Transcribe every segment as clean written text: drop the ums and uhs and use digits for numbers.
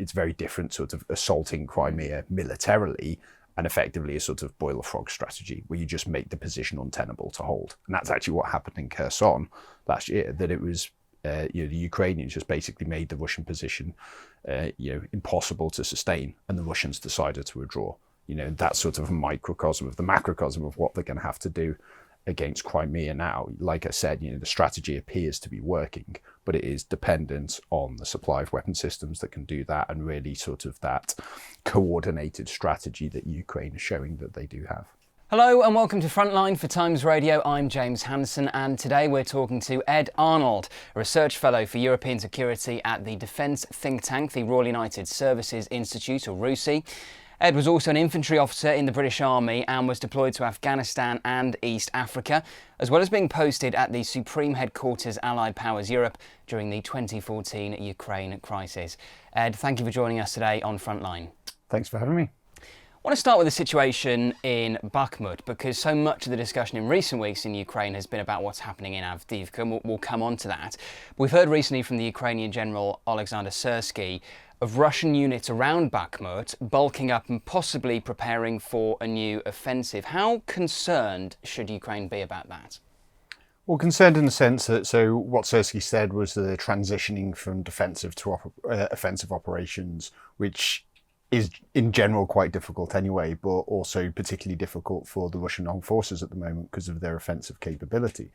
it's very different sort of assaulting Crimea militarily and effectively a sort of boiler frog strategy where you just make the position untenable to hold. And that's actually what happened in Kherson last year, that it was the Ukrainians just basically made the Russian position impossible to sustain, and the Russians decided to withdraw. That's sort of a microcosm of the macrocosm of what they're going to have to do against Crimea now. Like I said, the strategy appears to be working, but it is dependent on the supply of weapon systems that can do that, and really sort of that coordinated strategy that Ukraine is showing that they do have. Hello and welcome to Frontline for Times Radio. I'm James Hansen, and today we're talking to Ed Arnold, a Research Fellow for European Security at the defence think tank, the Royal United Services Institute, or RUSI. Ed was also an infantry officer in the British Army and was deployed to Afghanistan and East Africa, as well as being posted at the Supreme Headquarters Allied Powers Europe during the 2014 Ukraine crisis. Ed, thank you for joining us today on Frontline. Thanks for having me. I want to start with the situation in Bakhmut, because so much of the discussion in recent weeks in Ukraine has been about what's happening in Avdiivka, and we'll come on to that. We've heard recently from the Ukrainian General Alexander Syrsky of Russian units around Bakhmut bulking up and possibly preparing for a new offensive. How concerned should Ukraine be about that? Well, concerned in the sense that, so what Syrsky said was the transitioning from defensive to offensive operations, which is in general quite difficult anyway, but also particularly difficult for the Russian armed forces at the moment because of their offensive capability.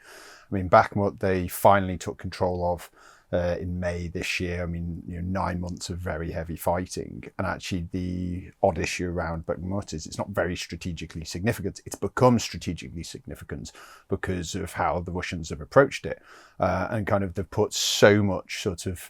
I mean, Bakhmut, they finally took control of in May this year. I mean, 9 months of very heavy fighting. And actually the odd issue around Bakhmut is it's not very strategically significant. It's become strategically significant because of how the Russians have approached it. And kind of they've put so much sort of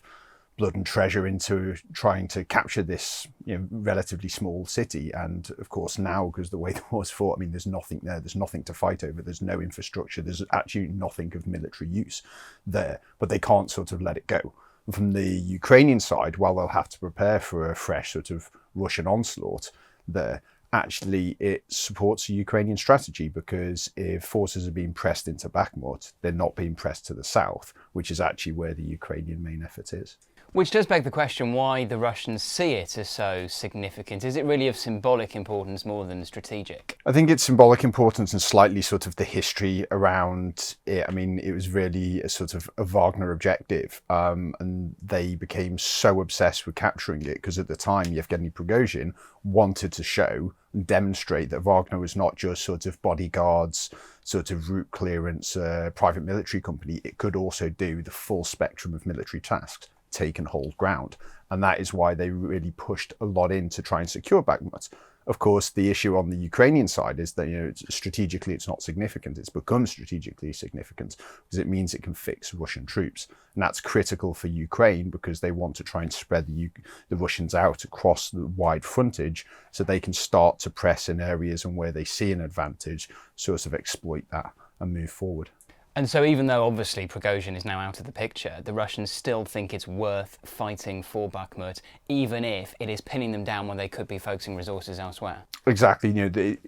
blood and treasure into trying to capture this relatively small city. And of course now, because the way the war's fought, I mean, there's nothing there, there's nothing to fight over, there's no infrastructure, there's actually nothing of military use there, but they can't sort of let it go. And from the Ukrainian side, while they'll have to prepare for a fresh sort of Russian onslaught there, actually it supports a Ukrainian strategy, because if forces are being pressed into Bakhmut, they're not being pressed to the south, which is actually where the Ukrainian main effort is. Which does beg the question why the Russians see it as so significant. Is it really of symbolic importance more than strategic? I think it's symbolic importance and slightly sort of the history around it. I mean, it was really a sort of a Wagner objective, and they became so obsessed with capturing it because at the time Yevgeny Prigozhin wanted to show and demonstrate that Wagner was not just sort of bodyguards, sort of route clearance, private military company. It could also do the full spectrum of military tasks, take and hold ground. And that is why they really pushed a lot in to try and secure Bakhmut. Of course, the issue on the Ukrainian side is that, strategically it's not significant. It's become strategically significant because it means it can fix Russian troops. And that's critical for Ukraine because they want to try and spread the Russians out across the wide frontage so they can start to press in areas and where they see an advantage, sort of exploit that and move forward. And so even though obviously Prigozhin is now out of the picture, the Russians still think it's worth fighting for Bakhmut, even if it is pinning them down when they could be focusing resources elsewhere. Exactly.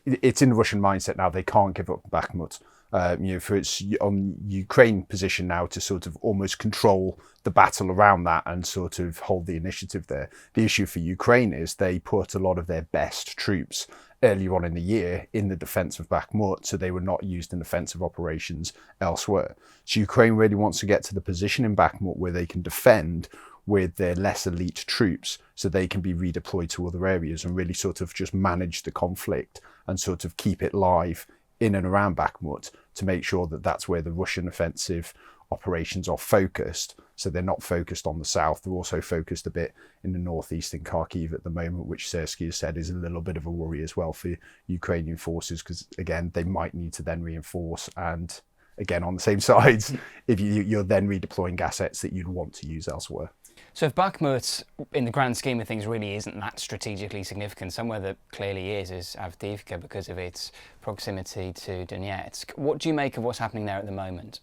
It's in the Russian mindset now. They can't give up Bakhmut. For its on Ukraine position now to sort of almost control the battle around that and sort of hold the initiative there. The issue for Ukraine is they put a lot of their best troops earlier on in the year in the defence of Bakhmut, so they were not used in offensive operations elsewhere. So Ukraine really wants to get to the position in Bakhmut where they can defend with their less elite troops so they can be redeployed to other areas and really sort of just manage the conflict and sort of keep it live in and around Bakhmut to make sure that that's where the Russian offensive operations are focused. So they're not focused on the south. They're also focused a bit in the northeast in Kharkiv at the moment, which Syrsky has said is a little bit of a worry as well for Ukrainian forces, because again, they might need to then reinforce. And again, on the same sides, if you're then redeploying assets that you'd want to use elsewhere. So if Bakhmut, in the grand scheme of things, really isn't that strategically significant, somewhere that clearly is Avdiivka because of its proximity to Donetsk. What do you make of what's happening there at the moment?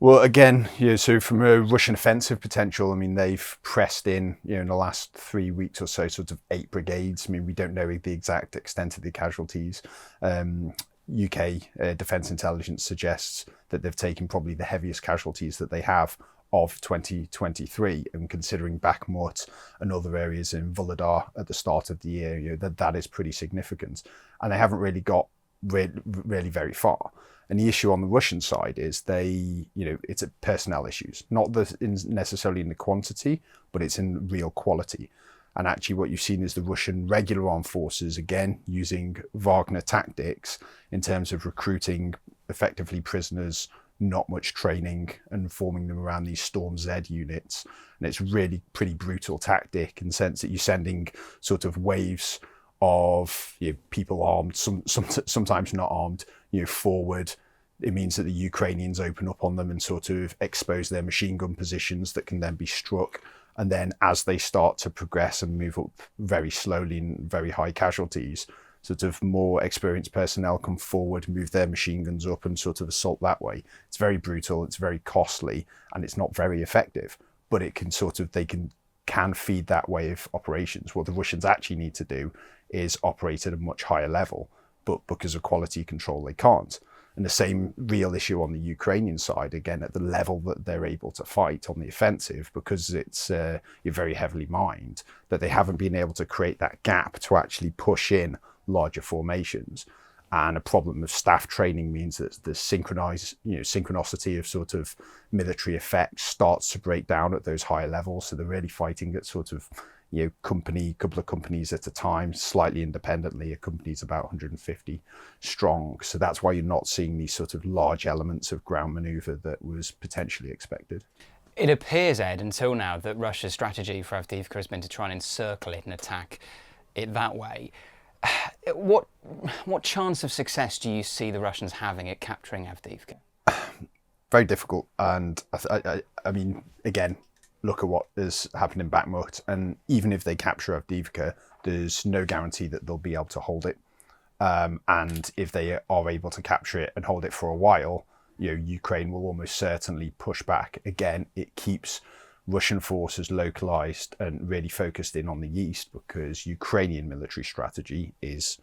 Well, again, so from a Russian offensive potential, I mean, they've pressed in, in the last 3 weeks or so, sort of 8 brigades. I mean, we don't know the exact extent of the casualties. UK Defence Intelligence suggests that they've taken probably the heaviest casualties that they have of 2023, and considering Bakhmut and other areas in Volodar at the start of the year, that is pretty significant, and they haven't really got really very far. And the issue on the Russian side is it's personnel issues, not necessarily in the quantity, but it's in real quality. And actually what you've seen is the Russian regular armed forces, again, using Wagner tactics in terms of recruiting effectively prisoners, not much training, and forming them around these Storm Z units. And it's really pretty brutal tactic in the sense that you're sending sort of waves of people armed, sometimes not armed, forward. It means that the Ukrainians open up on them and sort of expose their machine gun positions that can then be struck. And then as they start to progress and move up very slowly and very high casualties, sort of more experienced personnel come forward, move their machine guns up and sort of assault that way. It's very brutal, it's very costly, and it's not very effective, but it can they can feed that way of operations. What the Russians actually need to do is operate at a much higher level, but because of quality control, they can't. And the same real issue on the Ukrainian side, again, at the level that they're able to fight on the offensive, because it's very heavily mined, that they haven't been able to create that gap to actually push in larger formations. And a problem of staff training means that the synchronicity of sort of military effects starts to break down at those higher levels. So they're really fighting at sort of couple of companies at a time, slightly independently. A company's about 150 strong. So that's why you're not seeing these sort of large elements of ground maneuver that was potentially expected. It appears, Ed, until now, that Russia's strategy for Avdiivka has been to try and encircle it and attack it that way. What chance of success do you see the Russians having at capturing Avdiivka? Very difficult. And I mean, again, look at what has happened in Bakhmut, and even if they capture Avdiivka, there's no guarantee that they'll be able to hold it. And if they are able to capture it and hold it for a while, Ukraine will almost certainly push back. Again, it keeps Russian forces localized and really focused in on the east, because Ukrainian military strategy is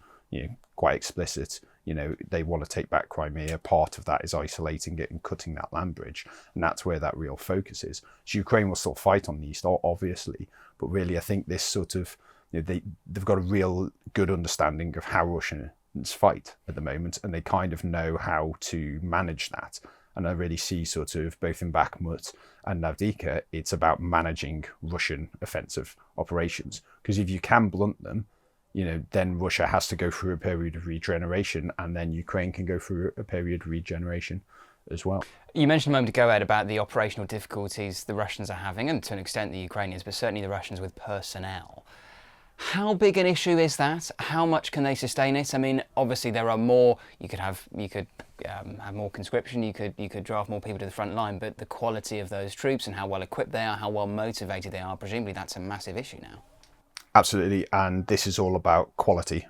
quite explicit. They want to take back Crimea. Part of that is isolating it and cutting that land bridge. And that's where that real focus is. So Ukraine will still fight on the east, obviously. But really, I think this sort of, they've got a real good understanding of how Russians fight at the moment. And they kind of know how to manage that. And I really see sort of both in Bakhmut and Avdiivka, it's about managing Russian offensive operations. Because if you can blunt them, then Russia has to go through a period of regeneration, and then Ukraine can go through a period of regeneration as well. You mentioned a moment ago, Ed, about the operational difficulties the Russians are having, and to an extent the Ukrainians, but certainly the Russians with personnel. How big an issue is that? How much can they sustain it? I mean, obviously there are more. You could have more conscription. You could draft more people to the front line. But the quality of those troops and how well equipped they are, how well motivated they are, presumably that's a massive issue now. Absolutely, and this is all about quality,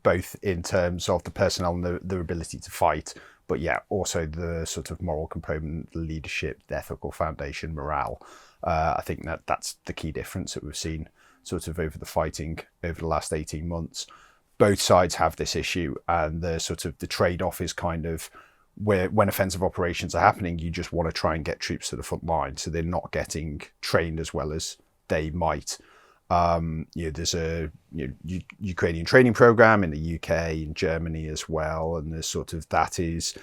both in terms of the personnel and their ability to fight, but also the sort of moral component, the leadership, the ethical foundation, morale. I think that's the key difference that we've seen sort of over the fighting over the last 18 months. Both sides have this issue, and the trade-off is kind of where, when offensive operations are happening, you just want to try and get troops to the front line, so they're not getting trained as well as they might. There's a Ukrainian training program in the UK, in Germany as well, and there's sort of that is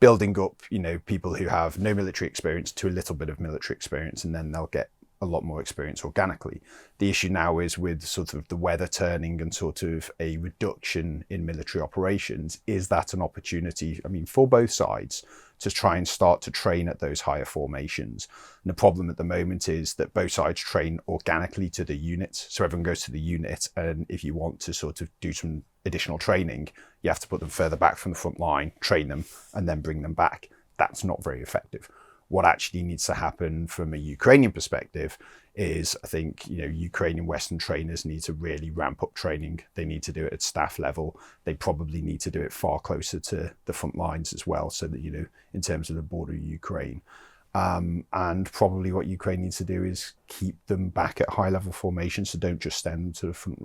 building up people who have no military experience to a little bit of military experience, and then they'll get a lot more experience organically. The issue now is with sort of the weather turning and sort of a reduction in military operations. Is that an opportunity, for both sides to try and start to train at those higher formations? And the problem at the moment is that both sides train organically to the units. So everyone goes to the unit, and if you want to sort of do some additional training, you have to put them further back from the front line, train them, and then bring them back. That's not very effective. What actually needs to happen from a Ukrainian perspective is, I think, Ukrainian Western trainers need to really ramp up training. They need to do it at staff level. They probably need to do it far closer to the front lines as well, so that, in terms of the border of Ukraine. And probably what Ukraine needs to do is keep them back at high level formation. So don't just send them to the front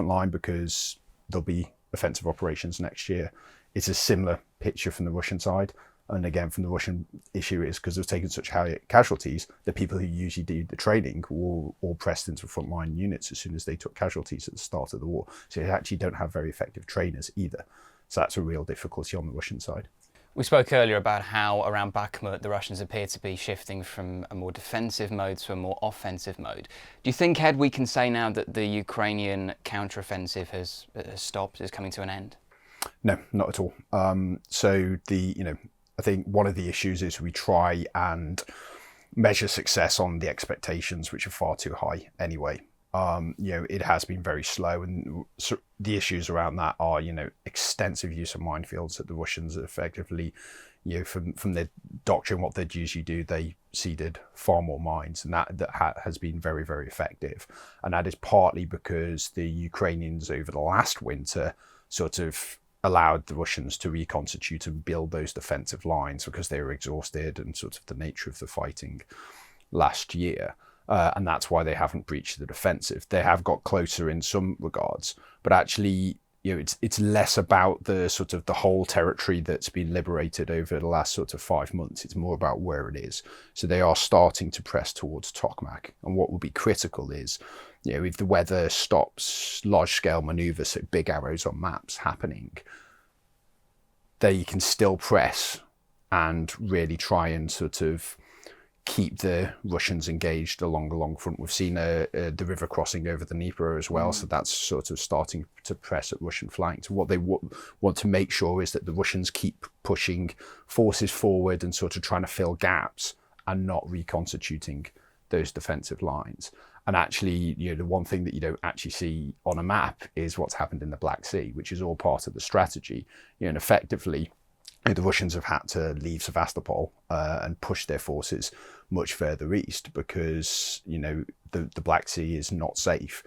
line, because there'll be offensive operations next year. It's a similar picture from the Russian side. And again, from the Russian issue is because they've taken such high casualties, the people who usually do the training were all pressed into frontline units as soon as they took casualties at the start of the war. So they actually don't have very effective trainers either. So that's a real difficulty on the Russian side. We spoke earlier about how around Bakhmut the Russians appear to be shifting from a more defensive mode to a more offensive mode. Do you think, Ed, we can say now that the Ukrainian counteroffensive has stopped, is coming to an end? No, not at all. I think one of the issues is we try and measure success on the expectations, which are far too high anyway. It has been very slow, and the issues around that are, extensive use of minefields that the Russians effectively, from their doctrine, what they'd usually do, they seeded far more mines, and that has been very, very effective. And that is partly because the Ukrainians over the last winter sort of allowed the Russians to reconstitute and build those defensive lines because they were exhausted and sort of the nature of the fighting last year. And that's why they haven't breached the defensive. They have got closer in some regards, but actually, it's less about the sort of the whole territory that's been liberated over the last sort of 5 months. It's more about where it is. So they are starting to press towards Tokmak. And what will be critical is, if the weather stops large-scale manoeuvres, so big arrows on maps happening, they can still press and really try and sort of keep the Russians engaged along the long front. We've seen the river crossing over the Dnieper as well, so that's sort of starting to press at Russian flanks. What they want to make sure is that the Russians keep pushing forces forward and sort of trying to fill gaps and not reconstituting those defensive lines. And actually, the one thing that you don't actually see on a map is what's happened in the Black Sea, which is all part of the strategy. And effectively, the Russians have had to leave Sevastopol and push their forces much further east because, the Black Sea is not safe.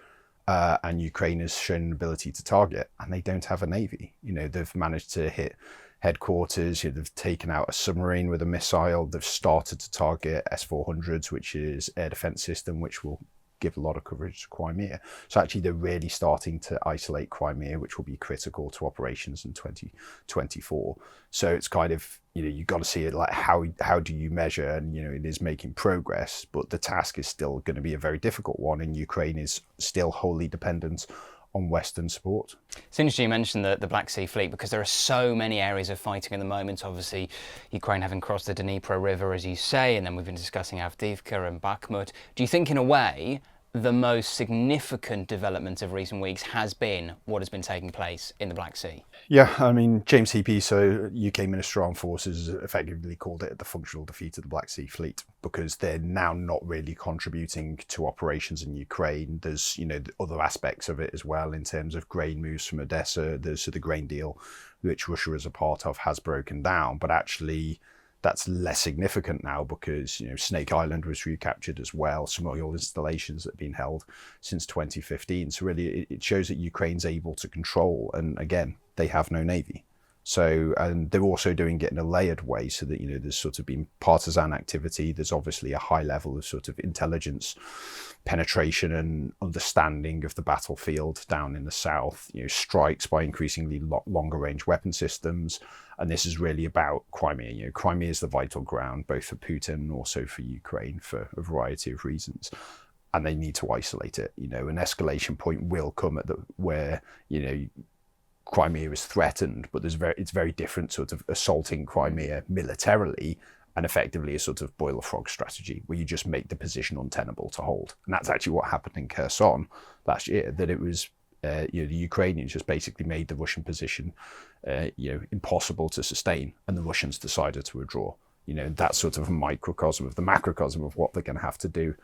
And Ukraine has shown an ability to target, and they don't have a navy. They've managed to hit headquarters. They've taken out a submarine with a missile. They've started to target S-400s, which is air defense system, which will give a lot of coverage to Crimea. So actually they're really starting to isolate Crimea, which will be critical to operations in 2024. So it's kind of, you've got to see it like how do you measure, and it is making progress, but the task is still going to be a very difficult one, and Ukraine is still wholly dependent on Western support. It's interesting you mentioned the Black Sea Fleet, because there are so many areas of fighting at the moment. Obviously, Ukraine having crossed the Dnieper River, as you say, and then we've been discussing Avdiivka and Bakhmut. Do you think, in a way, the most significant development of recent weeks has been what has been taking place in the Black Sea? Yeah, I mean, James Heappey, so UK Minister of Armed Forces, effectively called it the functional defeat of the Black Sea Fleet, because they're now not really contributing to operations in Ukraine. There's, other aspects of it as well in terms of grain moves from Odessa. There's the grain deal, which Russia is a part of, has broken down, but actually that's less significant now because, Snake Island was recaptured as well. Some oil installations that have been held since 2015. So really it shows that Ukraine's able to control, and again, they have no navy. So, and they're also doing it in a layered way so that, there's sort of been partisan activity. There's obviously a high level of sort of intelligence penetration and understanding of the battlefield down in the south, strikes by increasingly longer range weapon systems. And this is really about Crimea. Crimea is the vital ground, both for Putin and also for Ukraine for a variety of reasons. And they need to isolate it. An escalation point will come at where, Crimea is threatened, but it's very different sort of assaulting Crimea militarily and effectively a sort of boiler frog strategy where you just make the position untenable to hold. And that's actually what happened in Kherson last year, that it was, the Ukrainians just basically made the Russian position, impossible to sustain, and the Russians decided to withdraw. That's sort of a microcosm of the macrocosm of what they're going to have to do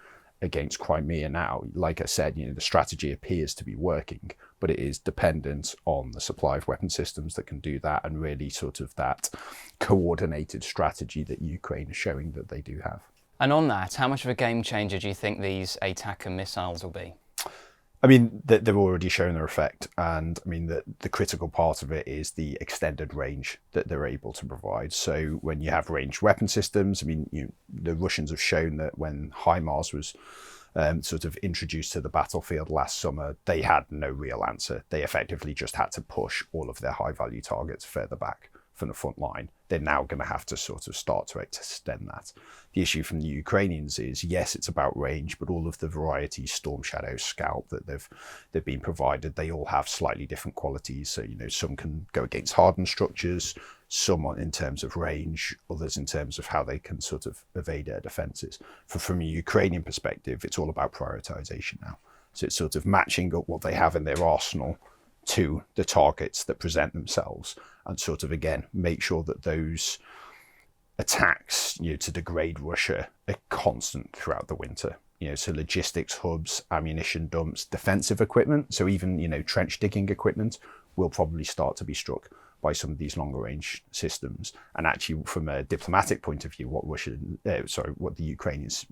against Crimea now. Like I said, the strategy appears to be working, but it is dependent on the supply of weapon systems that can do that, and really sort of that coordinated strategy that Ukraine is showing that they do have. And on that, how much of a game changer do you think these ATACMS missiles will be? I mean, they've already shown their effect, and I mean, the critical part of it is the extended range that they're able to provide. So when you have ranged weapon systems, I mean, the Russians have shown that when HIMARS was sort of introduced to the battlefield last summer, they had no real answer. They effectively just had to push all of their high-value targets further back from the front line. they're now going to have to sort of start to extend that. The issue from the Ukrainians is, yes, it's about range, but all of the variety, Storm Shadow, Scalp, that they've been provided, they all have slightly different qualities. So, some can go against hardened structures, some in terms of range, others in terms of how they can sort of evade air defences. From a Ukrainian perspective, it's all about prioritisation now. So it's sort of matching up what they have in their arsenal to the targets that present themselves, and sort of, again, make sure that those attacks, to degrade Russia are constant throughout the winter. So logistics hubs, ammunition dumps, defensive equipment, so even, trench digging equipment will probably start to be struck by some of these longer range systems. And actually, from a diplomatic point of view, what the Ukrainians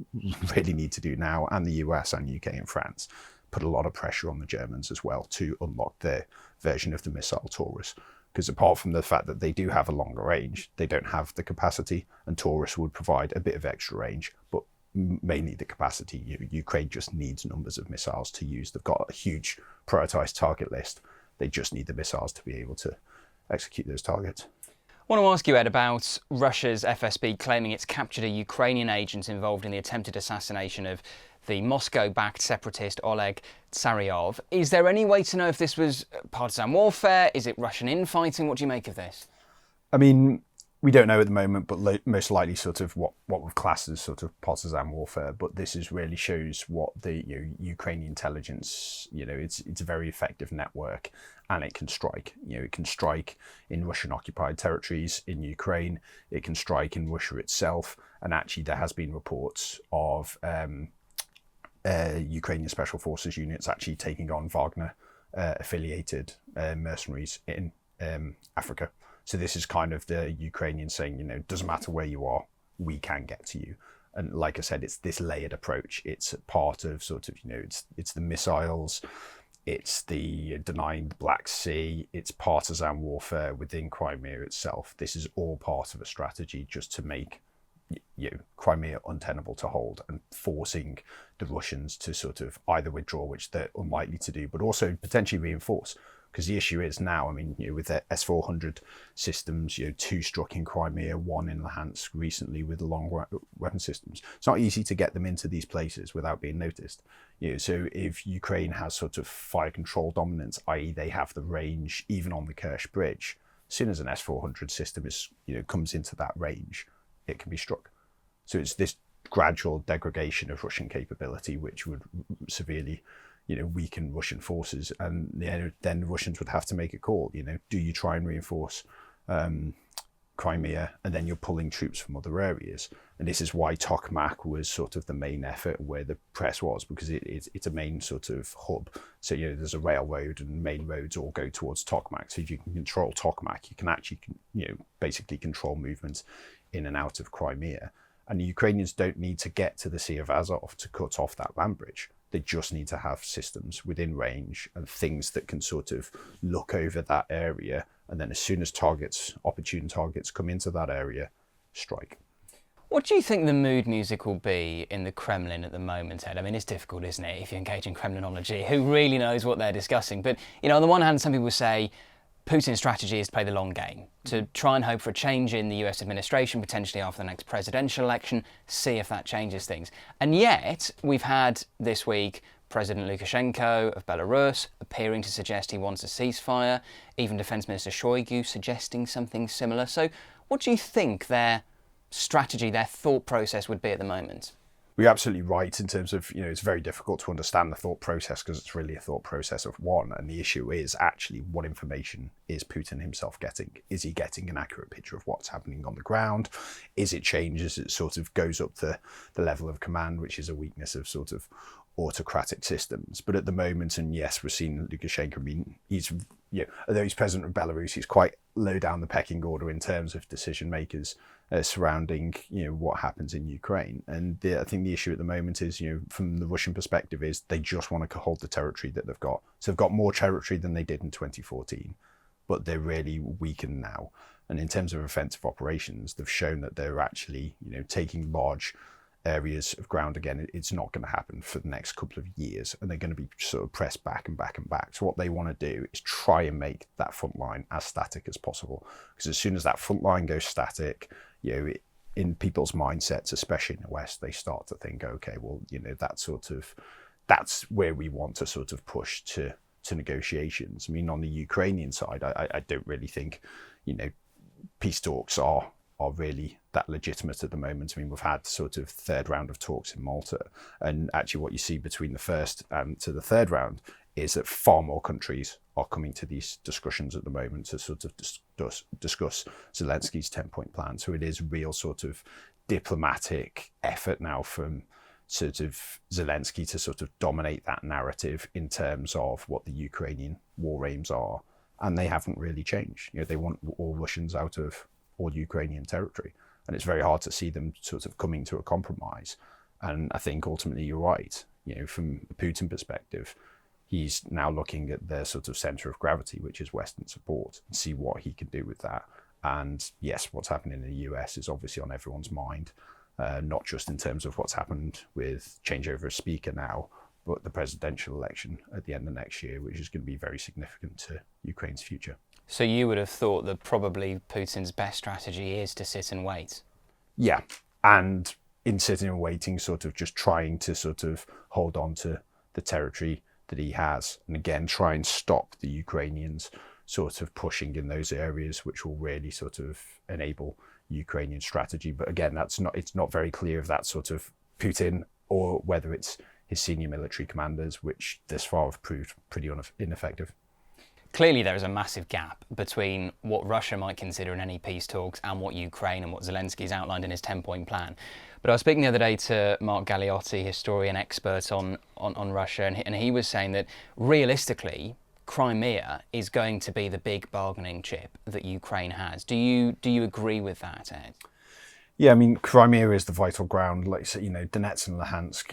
really need to do now, and the US and UK and France, put a lot of pressure on the Germans as well to unlock their version of the missile Taurus. Because apart from the fact that they do have a longer range, they don't have the capacity, and Taurus would provide a bit of extra range, but mainly the capacity. Ukraine just needs numbers of missiles to use. They've got a huge prioritized target list. They just need the missiles to be able to execute those targets. I want to ask you, Ed, about Russia's FSB claiming it's captured a Ukrainian agent involved in the attempted assassination of the Moscow-backed separatist Oleg Tsaryov. Is there any way to know if this was partisan warfare? Is it Russian infighting? What do you make of this? I mean, we don't know at the moment, but most likely sort of what we've classed as sort of partisan warfare. But this really shows what the Ukrainian intelligence, it's a very effective network, and it can strike. It can strike in Russian occupied territories in Ukraine. It can strike in Russia itself. And actually, there has been reports of Ukrainian special forces units actually taking on Wagner affiliated mercenaries in Africa. So this is kind of the Ukrainians saying, doesn't matter where you are, we can get to you. And like I said, it's this layered approach. It's part of sort of, it's the missiles, it's the denying the Black Sea, it's partisan warfare within Crimea itself. This is all part of a strategy just to make Crimea untenable to hold, and forcing the Russians to sort of either withdraw, which they're unlikely to do, but also potentially reinforce. Because the issue is now, with the S-400 systems, 2 struck in Crimea, 1 in Luhansk recently with the long weapon systems. It's not easy to get them into these places without being noticed. So if Ukraine has sort of fire control dominance, i.e. they have the range even on the Kerch Bridge, as soon as an S-400 system is, comes into that range, it can be struck. So it's this gradual degradation of Russian capability, which would severely weaken Russian forces, and then the Russians would have to make a call. Do you try and reinforce Crimea, and then you're pulling troops from other areas? And this is why Tokmak was sort of the main effort, where the press was, because it's a main sort of hub. So there's a railroad, and main roads all go towards Tokmak. So if you can control Tokmak, you can actually basically control movements in and out of Crimea. And the Ukrainians don't need to get to the Sea of Azov to cut off that land bridge. They just need to have systems within range and things that can sort of look over that area. And then as soon as opportune targets come into that area, strike. What do you think the mood music will be in the Kremlin at the moment, Ed? It's difficult, isn't it, if you engage in Kremlinology? Who really knows what they're discussing? But, on the one hand, some people say Putin's strategy is to play the long game, to try and hope for a change in the US administration, potentially after the next presidential election, see if that changes things. And yet, we've had this week President Lukashenko of Belarus appearing to suggest he wants a ceasefire, even Defence Minister Shoigu suggesting something similar. So what do you think their strategy, their thought process would be at the moment? You're absolutely right in terms of, it's very difficult to understand the thought process because it's really a thought process of one. And the issue is actually, what information is Putin himself getting? Is he getting an accurate picture of what's happening on the ground? Is it changed as it sort of goes up the level of command, which is a weakness of sort of autocratic systems? But at the moment, and yes, we're seeing Lukashenko, he's, although he's president of Belarus, he's quite low down the pecking order in terms of decision makers surrounding what happens in Ukraine. And I think the issue at the moment is, from the Russian perspective, is they just want to hold the territory that they've got. So they've got more territory than they did in 2014, but they're really weakened now. And in terms of offensive operations, they've shown that they're actually taking large areas of ground again, it's not going to happen for the next couple of years, and they're going to be sort of pressed back and back and back. So what they want to do is try and make that front line as static as possible, because as soon as that front line goes static, in people's mindsets, especially in the West, they start to think, okay, well, that's where we want to sort of push to negotiations. I mean, on the Ukrainian side, I don't really think, peace talks are really that legitimate at the moment. I mean, we've had sort of third round of talks in Malta, and actually what you see between the first and to the third round is that far more countries are coming to these discussions at the moment to sort of discuss Zelensky's 10-point plan. So it is real sort of diplomatic effort now from sort of Zelensky to sort of dominate that narrative in terms of what the Ukrainian war aims are. And they haven't really changed. They want all Russians out of all Ukrainian territory. And it's very hard to see them sort of coming to a compromise. And I think ultimately you're right. From the Putin perspective, he's now looking at their sort of center of gravity, which is Western support, and see what he can do with that. And yes, what's happening in the US is obviously on everyone's mind, not just in terms of what's happened with changeover of speaker now, but the presidential election at the end of next year, which is going to be very significant to Ukraine's future. So you would have thought that probably Putin's best strategy is to sit and wait? Yeah, and in sitting and waiting, sort of just trying to sort of hold on to the territory that he has, and again try and stop the Ukrainians sort of pushing in those areas, which will really sort of enable Ukrainian strategy. But again, it's not very clear if that's sort of Putin or whether it's his senior military commanders, which this far have proved pretty ineffective. Clearly there is a massive gap between what Russia might consider in any peace talks and what Ukraine and what Zelensky's outlined in his 10-point plan. But I was speaking the other day to Mark Galeotti, historian, expert on Russia, and he was saying that realistically, Crimea is going to be the big bargaining chip that Ukraine has. Do you agree with that, Ed? Yeah, I mean, Crimea is the vital ground, like, Donetsk and Luhansk,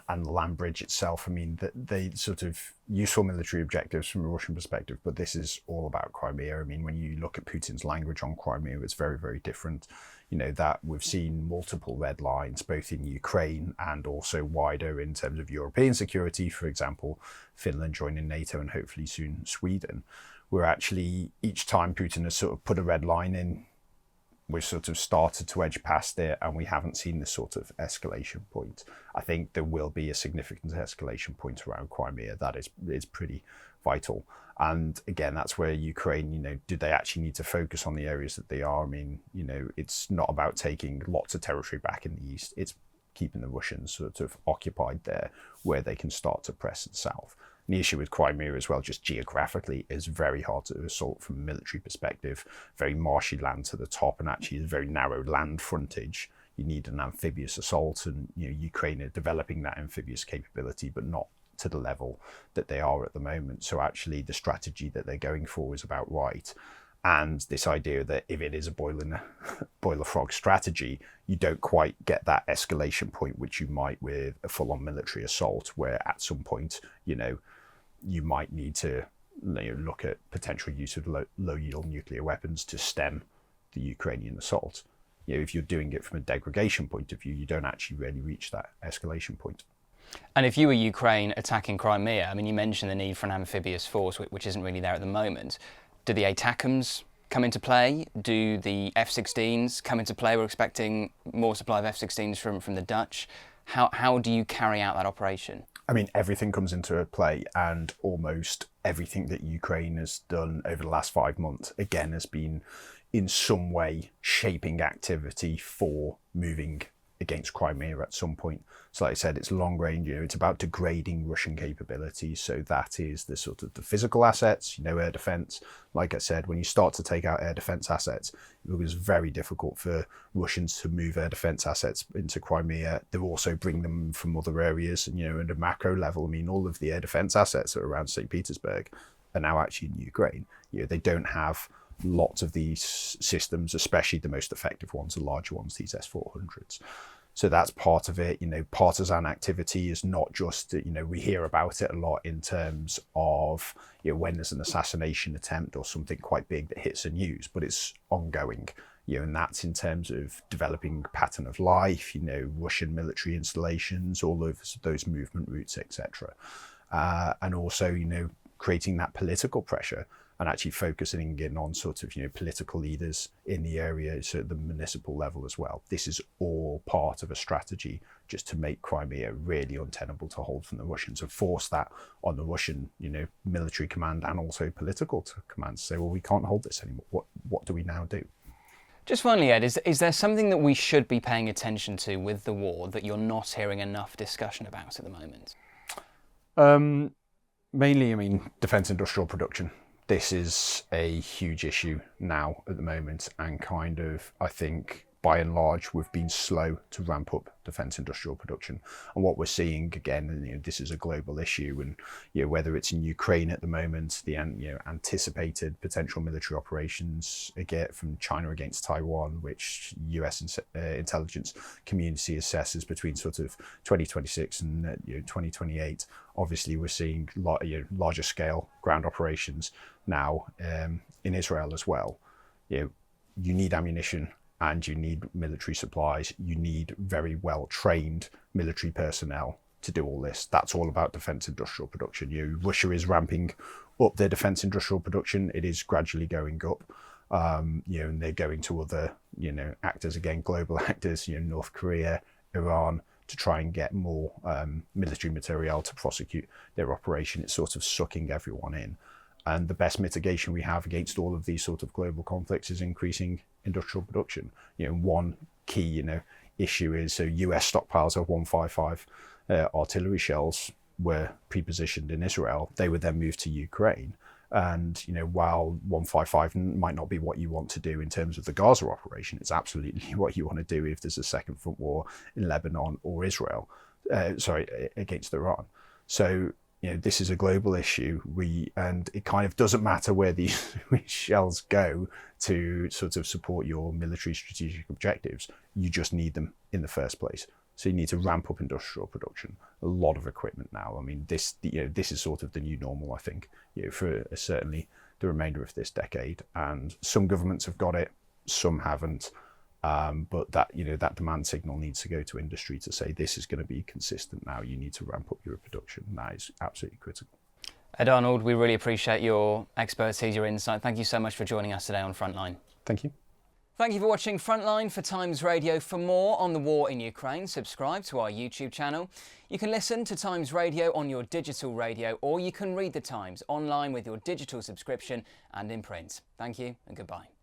and the land bridge itself. I mean, they sort of useful military objectives from a Russian perspective, but this is all about Crimea. I mean, when you look at Putin's language on Crimea, it's very, very different. That we've seen multiple red lines, both in Ukraine and also wider in terms of European security, for example, Finland joining NATO and hopefully soon Sweden, where actually each time Putin has sort of put a red line in, we've sort of started to edge past it, and we haven't seen this sort of escalation point. I think there will be a significant escalation point around Crimea. That is pretty vital. And again, that's where Ukraine, do they actually need to focus on the areas that they are? I mean, it's not about taking lots of territory back in the east. It's keeping the Russians sort of occupied there where they can start to press south. And the issue with Crimea as well, just geographically, is very hard to assault from a military perspective. Very marshy land to the top, and actually a very narrow land frontage. You need an amphibious assault, and Ukraine are developing that amphibious capability, but not to the level that they are at the moment. So actually the strategy that they're going for is about right. And this idea that if it is a boiler frog strategy, you don't quite get that escalation point, which you might with a full-on military assault, where at some point, you might need to look at potential use of low-yield nuclear weapons to stem the Ukrainian assault. If you're doing it from a degradation point of view, you don't actually really reach that escalation point. And if you were Ukraine attacking Crimea, I mean, you mentioned the need for an amphibious force, which isn't really there at the moment. Do the ATACMS come into play? Do the F-16s come into play? We're expecting more supply of F-16s from the Dutch. How do you carry out that operation? I mean, everything comes into play, and almost everything that Ukraine has done over the last 5 months, again, has been in some way shaping activity for moving against Crimea at some point. So like I said, it's long range, it's about degrading Russian capabilities. So that is the sort of the physical assets, air defense. Like I said, when you start to take out air defense assets, it was very difficult for Russians to move air defense assets into Crimea. They also bring them from other areas, and, at a macro level, I mean, all of the air defense assets that are around St. Petersburg are now actually in Ukraine. They don't have lots of these systems, especially the most effective ones, the larger ones, these S-400s. So that's part of it. Partisan activity is not just, we hear about it a lot in terms of, when there's an assassination attempt or something quite big that hits the news, but it's ongoing. and that's in terms of developing pattern of life, Russian military installations, all of those movement routes, etc. And also, creating that political pressure and actually focusing in on sort of, political leaders in the area, so at the municipal level as well. This is all part of a strategy just to make Crimea really untenable to hold from the Russians and force that on the Russian, military command and also political command to say, well, we can't hold this anymore. What do we now do? Just finally, Ed, is there something that we should be paying attention to with the war that you're not hearing enough discussion about at the moment? Mainly, defence industrial production. This is a huge issue now at the moment, and kind of, I think, by and large, we've been slow to ramp up defence industrial production. And what we're seeing again, this is a global issue, and whether it's in Ukraine at the moment, the anticipated potential military operations again from China against Taiwan, which US intelligence community assesses between sort of 2026 and 2028. Obviously, we're seeing larger scale ground operations now in Israel as well. You need ammunition and you need military supplies. You need very well trained military personnel to do all this. That's all about defence industrial production. Russia is ramping up their defence industrial production. It is gradually going up. And they're going to other, actors again, global actors, North Korea, Iran, to try and get more military material to prosecute their operation. It's sort of sucking everyone in. And the best mitigation we have against all of these sort of global conflicts is increasing industrial production. One key, issue is so US stockpiles of 155 artillery shells were pre-positioned in Israel. They were then moved to Ukraine. And, while 155 might not be what you want to do in terms of the Gaza operation, it's absolutely what you want to do if there's a second front war in Lebanon or Israel, against Iran. So, this is a global issue. And it kind of doesn't matter where these shells go to sort of support your military strategic objectives. You just need them in the first place. So you need to ramp up industrial production. A lot of equipment now. This is sort of the new normal, I think, for certainly the remainder of this decade. And some governments have got it, some haven't. But that demand signal needs to go to industry to say this is going to be consistent now. You need to ramp up your production. That is absolutely critical. Ed Arnold, we really appreciate your expertise, your insight. Thank you so much for joining us today on Frontline. Thank you. Thank you for watching Frontline for Times Radio. For more on the war in Ukraine, subscribe to our YouTube channel. You can listen to Times Radio on your digital radio, or you can read the Times online with your digital subscription and in print. Thank you and goodbye.